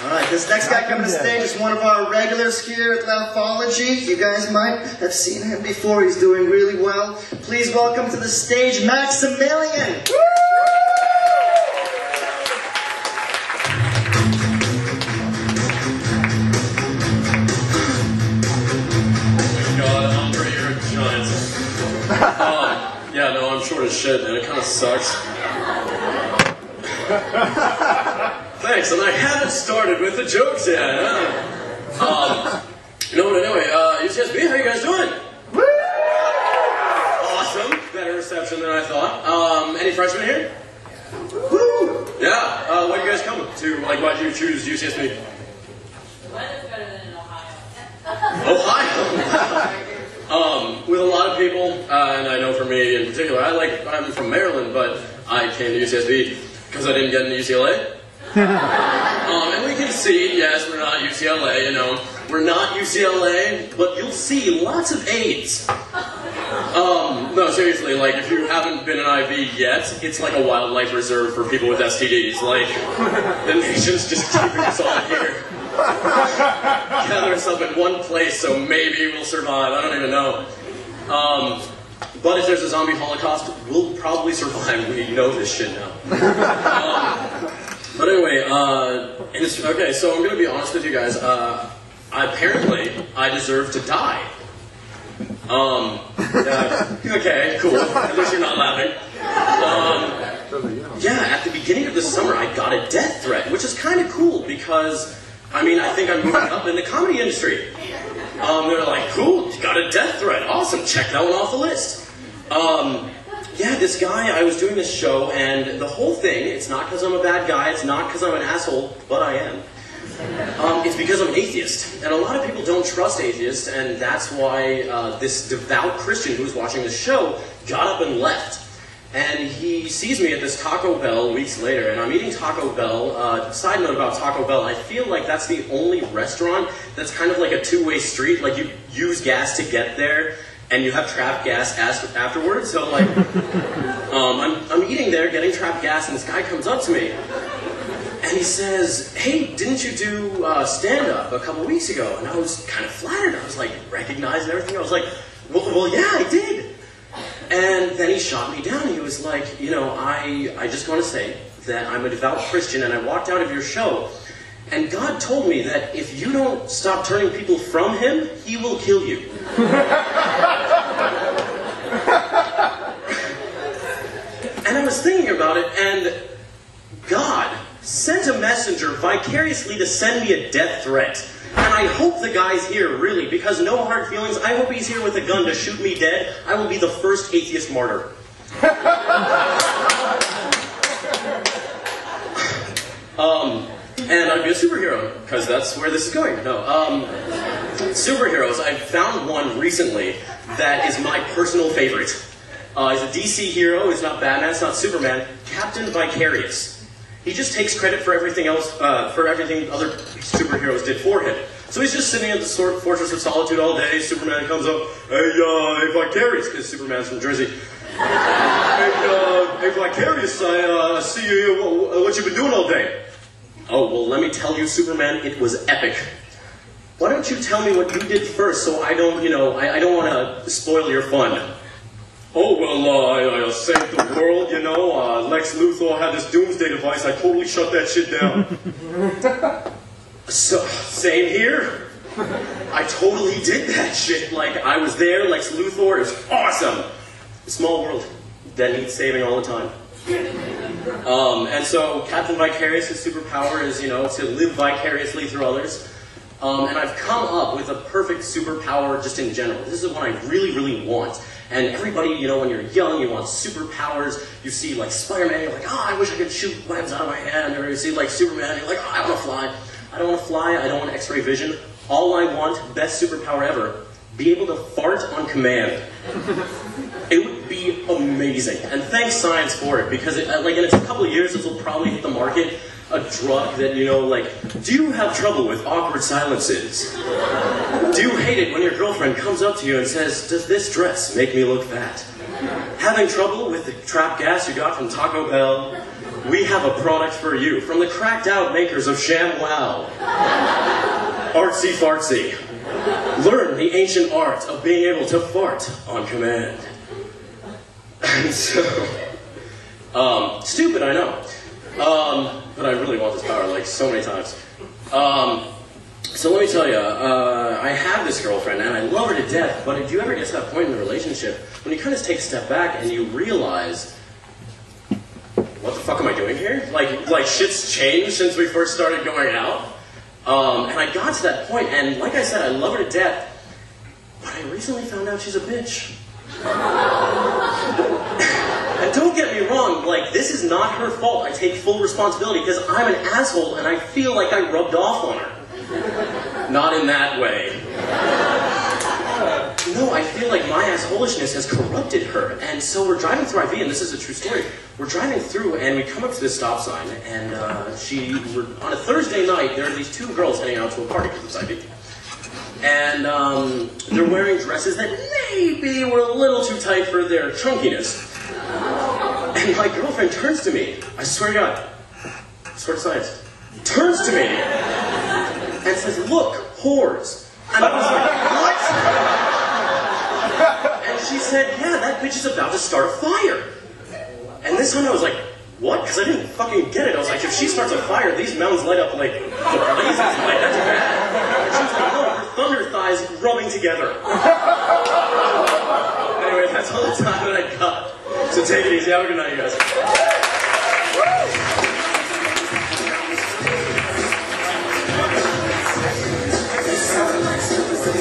Alright, this next guy coming to stage is one of our regulars here at Laughology. You guys might have seen him before. He's doing really well. Please welcome to the stage, Maximilian! Yeah, no, I'm short as shit, and it kind of sucks. Thanks, and I haven't started with the jokes yet. Anyway, UCSB, how you guys doing? Woo! Awesome, better reception than I thought. Any freshmen here? Woo! Yeah, why you guys come to? Like, why'd you choose UCSB? The weather's better than in Ohio. Ohio? With a lot of people, and I know for me in particular, I'm from Maryland, but I came to UCSB because I didn't get into UCLA. And we can see, yes, we're not UCLA, you know. We're not UCLA, but you'll see lots of AIDS. No, seriously, like, if you haven't been an IV yet, it's like a wildlife reserve for people with STDs. Like, the nation's just keeping us all here. Gather us up in one place, so maybe we'll survive. I don't even know. But if there's a zombie holocaust, we'll probably survive. We know this shit now. But anyway, okay, so I'm going to be honest with you guys. Apparently, I deserve to die. Okay, cool. At least you're not laughing. Yeah, at the beginning of the summer, I got a death threat, which is kind of cool because, I mean, I think I'm moving up in the comedy industry. They're like, cool, you got a death threat. Awesome, check that one off the list. Yeah, this guy, I was doing this show, and the whole thing, it's not because I'm a bad guy, it's not because I'm an asshole, but I am. It's because I'm an atheist. And a lot of people don't trust atheists, and that's why this devout Christian who was watching the show got up and left. And he sees me at this Taco Bell weeks later, and I'm eating Taco Bell. Side note about Taco Bell, I feel like that's the only restaurant that's kind of like a two-way street. Like, you use gas to get there, and you have trapped gas afterwards. So, like, I'm eating there, getting trapped gas, and this guy comes up to me, and he says, hey, didn't you do stand-up a couple weeks ago? And I was kind of flattered. I was like, recognized and everything. I was like, well, yeah, I did. And then he shot me down. He was like, you know, I just want to say that I'm a devout Christian, and I walked out of your show, and God told me that if you don't stop turning people from Him, He will kill you. And I was thinking about it, and God sent a messenger vicariously to send me a death threat. And I hope the guy's here, really, because no hard feelings. I hope he's here with a gun to shoot me dead. I will be the first atheist martyr. And I'd be a superhero, because that's where this is going. No, superheroes, I found one recently that is my personal favorite. He's a DC hero, he's not Batman, it's not Superman. Captain Vicarious. He just takes credit for everything else, for everything other superheroes did for him. So he's just sitting at the Fortress of Solitude all day. Superman comes up, hey, Vicarious, because Superman's from Jersey. Hey, Vicarious, I see you, what you been doing all day? Oh, well, let me tell you, Superman, it was epic. Why don't you tell me what you did first, so I don't, I don't want to spoil your fun. Oh, well, I saved the world, Lex Luthor had this doomsday device, I totally shut that shit down. So, same here. I totally did that shit. Like, I was there, Lex Luthor, it was awesome. Small world that needs saving all the time. And so, Captain Vicarious' superpower is, to live vicariously through others. And I've come up with a perfect superpower just in general. This is what I really, really want. And everybody, when you're young, you want superpowers. You see, like, Spider-Man, you're like, oh, I wish I could shoot webs out of my hand. Or you see, like, Superman, you're like, oh, I want to fly. I don't want to fly, I don't want X-ray vision. All I want, best superpower ever, be able to fart on command. It would be amazing. And thanks science for it, because in a couple of years, this will probably hit the market. A drug that, do you have trouble with awkward silences? Do you hate it when your girlfriend comes up to you and says, does this dress make me look fat? Having trouble with the trapped gas you got from Taco Bell? We have a product for you from the cracked out makers of ShamWow. Artsy fartsy. Learn the ancient art of being able to fart on command. And so, stupid, I know. But I really want this power, like, so many times. So let me tell you, I have this girlfriend, and I love her to death, but do you ever get to that point in the relationship when you kind of take a step back and you realize, what the fuck am I doing here? Like shit's changed since we first started going out. And I got to that point, and like I said, I love her to death, but I recently found out she's a bitch. And don't get me wrong, like, this is not her fault. I take full responsibility because I'm an asshole and I feel like I rubbed off on her. Not in that way. No, I feel like my assholishness has corrupted her. And so we're driving through IV, and this is a true story. We're driving through, and we come up to this stop sign, and we're on a Thursday night, there are these two girls heading out to a party because it's IV. And they're wearing dresses that maybe were a little too tight for their chunkiness. And my girlfriend turns to me, I swear to God, I swear to science, turns to me and says, "Look, whores." And I was like, "What?" And she said, "Yeah, that bitch is about to start a fire." And this time I was like, "What?" Because I didn't fucking get it. I was like, if she starts a fire, these mountains light up like the blazes. Like, that's bad. And she was like, "No, her thunder thighs rubbing together." Anyway, that's all the time that I got. So take it easy. Have a good night, you guys.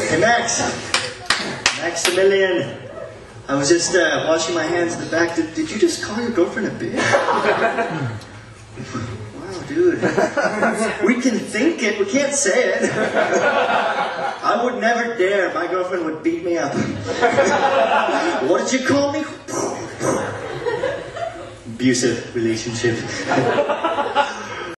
Hey, Maximilian. I was just washing my hands in the back. Did you just call your girlfriend a bitch? Wow, dude. We can think it, we can't say it. I would never dare. My girlfriend would beat me up. What did you call me? Abusive relationship.